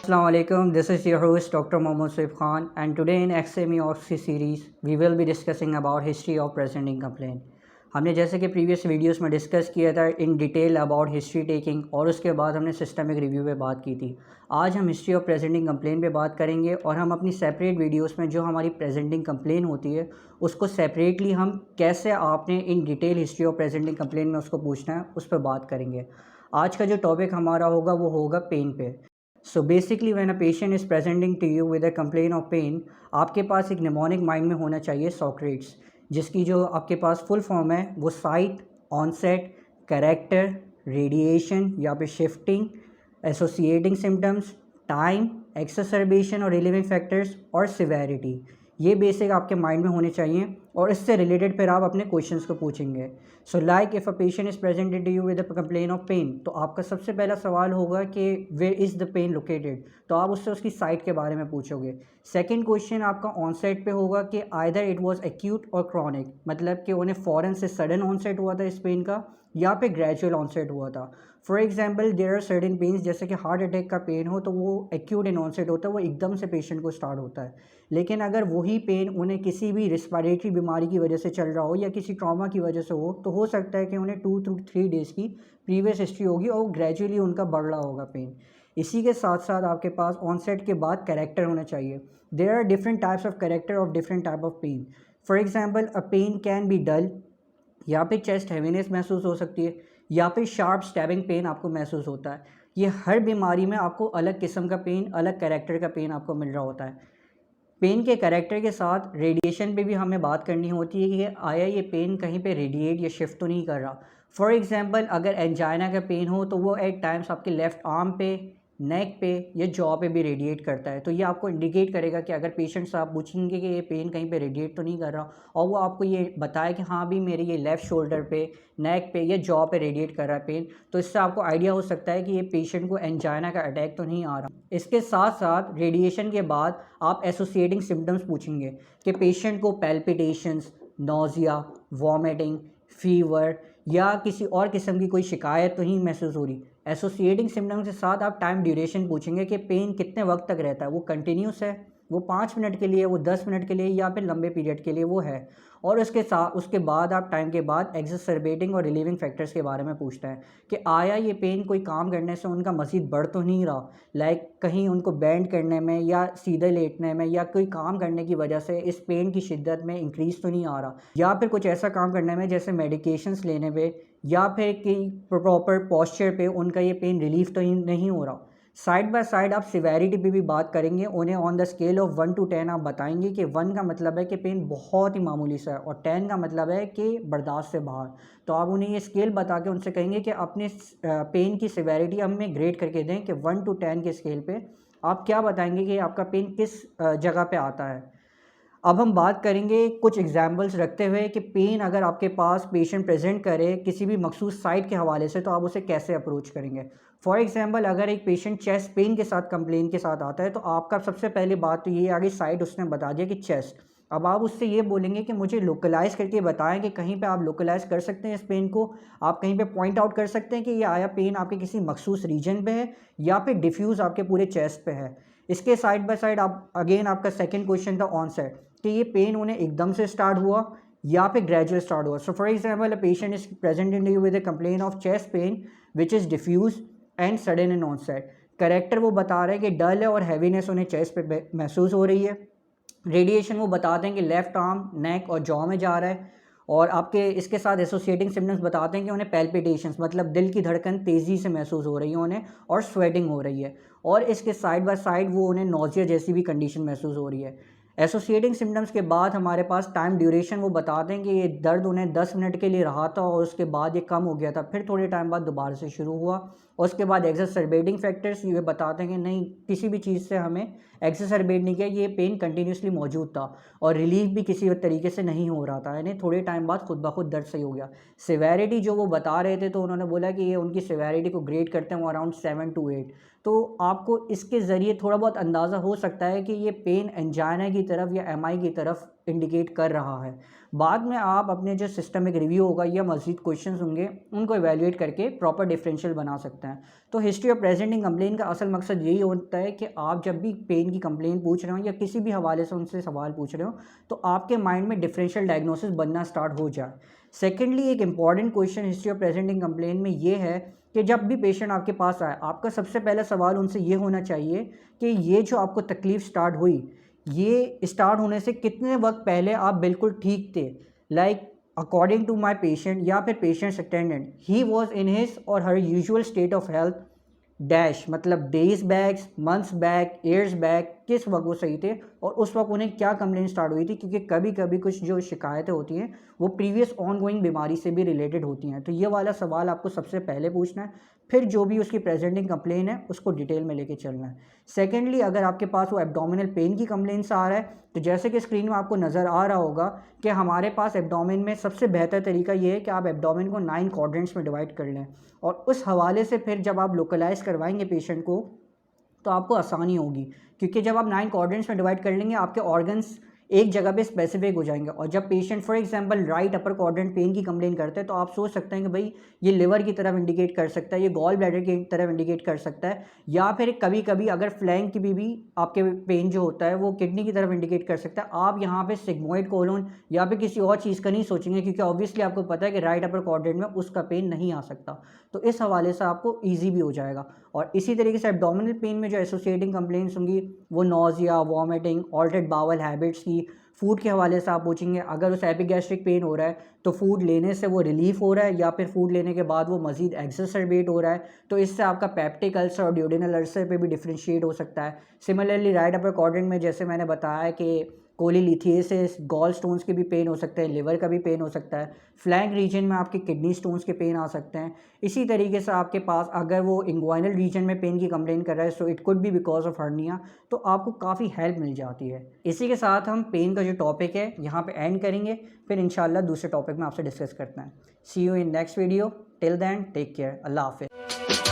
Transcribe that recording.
Assalamu alaikum. This is your host Dr. Mohammad Saif Khan, and today in XME OXC series we will be discussing about history of presenting complaint. हमने जैसे कि previous videos में discuss किया था in detail about history taking और उसके बाद हमने सिस्टमिक रिव्यू पे बात की थी। आज हम हिस्ट्री ऑफ प्रेजेंटिंग कंप्लेन पे बात करेंगे और हम अपनी सेपरेट वीडियोस में जो हमारी प्रेजेंटिंग कंप्लेन होती है उसको सेपरेटली हम कैसे आपने in detail history of presenting complain में उसको पूछना है उस पर बात करेंगे। आज का जो टॉपिक हमारा होगा वो होगा पेन पे। So basically when a patient is presenting to you with a complain of pain, आपके पास एक निमोनिक माइंड में होना चाहिए सॉक्रेट्स, जिसकी जो आपके पास फुल फॉर्म है वो साइट, ऑनसेट, कैरेक्टर, रेडिएशन या फिर शिफ्टिंग, एसोसिएटिंग सिम्टम्स, टाइम, एक्सरबेशन और रिलीविंग फैक्टर्स और सिवेरिटी। ये बेसिक आपके माइंड में होने चाहिए और इससे रिलेटेड फिर आप अपने क्वेश्चंस को पूछेंगे। So like if a patient is presented to you with a complain of pain, तो आपका सबसे पहला सवाल होगा कि where is the pain located, तो आप उससे उसकी साइट के बारे में पूछोगे। सेकंड क्वेश्चन आपका ऑनसेट पे होगा कि आइदर इट वाज एक्यूट और क्रॉनिक, मतलब कि उन्हें फ़ौरन से सडन ऑनसेट हुआ था इस पेन का या फिर ग्रेजुअल ऑनसेट हुआ था। For example there are certain pains, जैसे कि हार्ट अटैक का पेन हो तो वो एक्यूट इन ऑनसेट होता है, वो एकदम से पेशेंट को स्टार्ट होता है। लेकिन अगर वही पेन उन्हें किसी भी रिस्पायरेटरी बीमारी की वजह से चल रहा हो या किसी ट्रॉमा की वजह से हो सकता है कि उन्हें 2 to 3 डेज़ की प्रीवियस हिस्ट्री होगी और ग्रेजुअली उनका बढ़ रहा होगा पेन। इसी के साथ साथ आपके पास ऑनसेट के बाद कैरेक्टर होना चाहिए। There are different types of character of different type of pain. For example a pain can be dull, या फिर चेस्ट हैवीनेस महसूस हो सकती है, या फिर शार्प स्टैबिंग पेन आपको महसूस होता है। ये हर बीमारी में आपको अलग किस्म का पेन, अलग कैरेक्टर का पेन आपको मिल रहा होता है। पेन के कैरेक्टर के साथ रेडिएशन पे भी हमें बात करनी होती है कि आया ये पेन कहीं पे रेडिएट या शिफ्ट तो नहीं कर रहा। फॉर एग्जांपल अगर एंजाइना का पेन हो तो वो एट टाइम्स आपके लेफ़्ट आर्म पे, नेक पे या जॉ पे भी रेडिएट करता है, तो ये आपको इंडिकेट करेगा कि अगर पेशेंट से आप पूछेंगे कि ये पेन कहीं पे रेडिएट तो नहीं कर रहा और वो आपको ये बताए कि हाँ भी मेरे ये लेफ़्ट शोल्डर पे, नेक पे या जॉ पे रेडिएट कर रहा है पेन, तो इससे आपको आइडिया हो सकता है कि ये पेशेंट को एंजाइना का अटैक तो नहीं आ रहा। इसके साथ साथ रेडिएशन के बाद आप एसोसिएटिंग सिम्टम्स पूछेंगे कि पेशेंट को पैल्पिटेशंस, नोज़िया, वॉमिटिंग, फीवर या किसी और किस्म की कोई शिकायत तो नहीं महसूस हो रही। एसोसिएटिंग सिम्टम्स के साथ आप टाइम ड्यूरेशन पूछेंगे कि पेन कितने वक्त तक रहता है, वो कंटिन्यूस है, वो 5 मिनट के लिए, वो 10 मिनट के लिए या फिर लंबे पीरियड के लिए वो है। और उसके बाद आप टाइम के बाद एक्सरबेटिंग और रिलीविंग फैक्टर्स के बारे में पूछते हैं कि आया ये पेन कोई काम करने से उनका मज़ीद बढ़ तो नहीं रहा, लाइक कहीं उनको बैंड करने में या सीधे लेटने में या कोई काम करने की वजह से इस पेन की शिद्दत में इंक्रीज़ तो नहीं आ रहा, या फिर कुछ ऐसा काम करने में जैसे मेडिकेशंस लेने पे या फिर कि प्रॉपर पॉस्चर पे उनका ये पेन रिलीफ तो नहीं हो रहा। साइड बाय साइड आप सिवेरिटी पे भी बात करेंगे, उन्हें on the scale of 1 to 10 आप बताएंगे कि 1 का मतलब है कि पेन बहुत ही मामूली सा है और 10 का मतलब है कि बर्दाश्त से बाहर। तो आप उन्हें ये स्केल बता के उनसे कहेंगे कि अपने पेन की सिवेरिटी हमें ग्रेड करके दें कि 1 to 10 के स्केल पे आप क्या बताएंगे कि आपका पेन किस जगह पे आता है। अब हम बात करेंगे कुछ एग्जाम्पल्स रखते हुए कि पेन अगर आपके पास पेशेंट प्रेजेंट करे किसी भी मखसूस साइट के हवाले से तो आप उसे कैसे अप्रोच करेंगे। फॉर एग्जांपल अगर एक पेशेंट चेस्ट पेन के साथ कंप्लेन के साथ आता है तो आपका सबसे पहली बात तो ये आगे साइट उसने बता दिया कि चेस्ट। अब आप उससे ये बोलेंगे कि मुझे लोकलाइज़ करके बताएं कि कहीं पे आप लोकलाइज़ कर सकते हैं इस पेन को, आप कहीं पे पॉइंट आउट कर सकते हैं कि ये आया पेन आपके किसी मखसूस रीजन पे है या फिर डिफ्यूज़ आपके पूरे चेस्ट पे है। इसके साइड बाय साइड आप अगेन आपका सेकेंड क्वेश्चन था ऑनसेट, कि ये पेन उन्हें एकदम से स्टार्ट हुआ या फिर ग्रेजुअल स्टार्ट हुआ। So for example a patient is present in you with a complain of chest pain which is diffuse and sudden in onset. Character वो बता रहे हैं कि डल है और हैवीनेस उन्हें चेस्ट पे महसूस हो रही है। रेडिएशन वो बताते हैं कि लेफ़्ट आर्म, नेक और जॉ में जा रहा है। और आपके इसके साथ एसोसिएटिंग सिम्टम्स बताते हैं कि उन्हें पैल्पिटेशंस मतलब दिल की धड़कन तेज़ी से महसूस हो रही है उन्हें और स्वेटिंग हो रही है। और इसके साइड बाय साइड वो उन्हें नोज़िया जैसी भी कंडीशन महसूस हो रही है। एसोसिएटिंग सिम्टम्स के बाद हमारे पास टाइम ड्यूरेशन वो बताते हैं कि ये दर्द उन्हें 10 मिनट के लिए रहा था और उसके बाद ये कम हो गया था, फिर थोड़े टाइम बाद दोबारा से शुरू हुआ। और उसके बाद एक्सरबेटिंग फैक्टर्स ये बताते हैं कि नहीं, किसी भी चीज़ से हमें एक्सरबेट नहीं किया, ये पेन कंटिन्यूसली मौजूद था और रिलीफ भी किसी तरीके से नहीं हो रहा था, यानी थोड़े टाइम बाद खुद ब खुद दर्द सही हो गया। सिवेरिटी जो वो बता रहे थे तो उन्होंने बोला कि ये उनकी सिवेरिटी को ग्रेड करते हैं वो अराउंड 7 to 8। तो आपको इसके ज़रिए थोड़ा बहुत अंदाज़ा हो सकता है कि ये पेन एंजाइना की तरफ या एमआई की तरफ इंडिकेट कर रहा है। बाद में आप अपने जो सिस्टमिक रिव्यू होगा या मज़ीद क्वेश्चंस होंगे उनको इवैल्यूएट करके प्रॉपर डिफरेंशियल बना सकते हैं। तो हिस्ट्री ऑफ प्रेजेंटिंग कंप्लेन का असल मकसद यही होता है कि आप जब भी पेन की कंप्लेन पूछ रहे हो या किसी भी हवाले से उनसे सवाल पूछ रहे हो तो आपके माइंड में डिफरेंशियल डायग्नोसिस बनना स्टार्ट हो जाए। सेकेंडली, एक important question history of presenting complain में ये है कि जब भी पेशेंट आपके पास आए आपका सबसे पहला सवाल उनसे ये होना चाहिए कि ये जो आपको तकलीफ़ स्टार्ट हुई ये स्टार्ट होने से कितने वक्त पहले आप बिल्कुल ठीक थे। Like according to my patient या फिर patients attendant he was in his और her usual state of health dash, मतलब days back, months back, years back, किस वक्त वो सही थे और उस वक्त उन्हें क्या कंप्लेंट स्टार्ट हुई थी, क्योंकि कभी कभी कुछ जो शिकायतें होती हैं वो प्रीवियस ऑन गोइंग बीमारी से भी रिलेटेड होती हैं। तो ये वाला सवाल आपको सबसे पहले पूछना है, फिर जो भी उसकी प्रेजेंटिंग कंप्लेन है उसको डिटेल में लेके चलना है। सेकेंडली, अगर आपके पास वो एब्डोमिनल पेन की कंप्लेंट्स आ रहा है तो जैसे कि स्क्रीन में आपको नज़र आ रहा होगा कि हमारे पास एब्डोमेन में सबसे बेहतर तरीका ये है कि आप एब्डोमेन को 9 क्वाड्रेंट्स में डिवाइड कर लें और उस हवाले से फिर जब आप लोकलाइज करवाएंगे पेशेंट को तो आपको आसानी होगी, क्योंकि जब आप 9 क्वाड्रेंट्स में डिवाइड कर लेंगे आपके ऑर्गन्स एक जगह पे स्पेसिफिक हो जाएंगे। और जब patient for example right upper quadrant pen की कंप्लेन करते हैं तो आप सोच सकते हैं कि भाई ये लिवर की तरफ इंडिकेट कर सकता है, ये गॉल ब्लैडर की तरफ इंडिकेट कर सकता है, या फिर कभी कभी अगर फ्लैंक की भी आपके पेन जो होता है वो किडनी की तरफ इंडिकेट कर सकता है। आप यहाँ पे सिग्मोइड कोलोन या फिर किसी और चीज़ का नहीं सोचेंगे, क्योंकि ऑब्वियसली आपको पता है कि राइट अपर क्वाड्रेंट में उसका पेन नहीं आ सकता। तो इस हवाले से आपको ईजी भी हो जाएगा। और इसी तरीके से एब्डोमिनल पेन में जो एसोसिएटिंग कंप्लेंट्स होंगी वो nausea, vomiting, altered bowel habits की, फूड के हवाले से आप पूछेंगे अगर उसे एपिगैस्ट्रिक पेन हो रहा है तो फूड लेने से वो रिलीफ हो रहा है या फिर फूड लेने के बाद वो मजीद एक्सरबेट हो रहा है, तो इससे आपका पेप्टिक अल्सर और ड्यूडेनल अल्सर पे भी डिफ्रेंशिएट हो सकता है। सिमिलरली राइट अपर क्वाड्रेंट में जैसे मैंने बताया कि कोलीलिथियासिस, गॉल स्टोन्स के भी पेन हो सकते हैं, लिवर का भी पेन हो सकता है, फ्लैंक रीजन में आपके किडनी स्टोन्स के पेन आ सकते हैं। इसी तरीके से आपके पास अगर वो इंग्वाइनल रीजन में पेन की कंप्लेन कर रहा है so it could be because of hernia, तो आपको काफ़ी हेल्प मिल जाती है। इसी के साथ हम पेन का जो टॉपिक है यहाँ पे एंड करेंगे, फिर इंशाल्लाह दूसरे टॉपिक में आपसे डिस्कस करते हैं। See you in next video, till then take care, अल्लाह हाफिज़।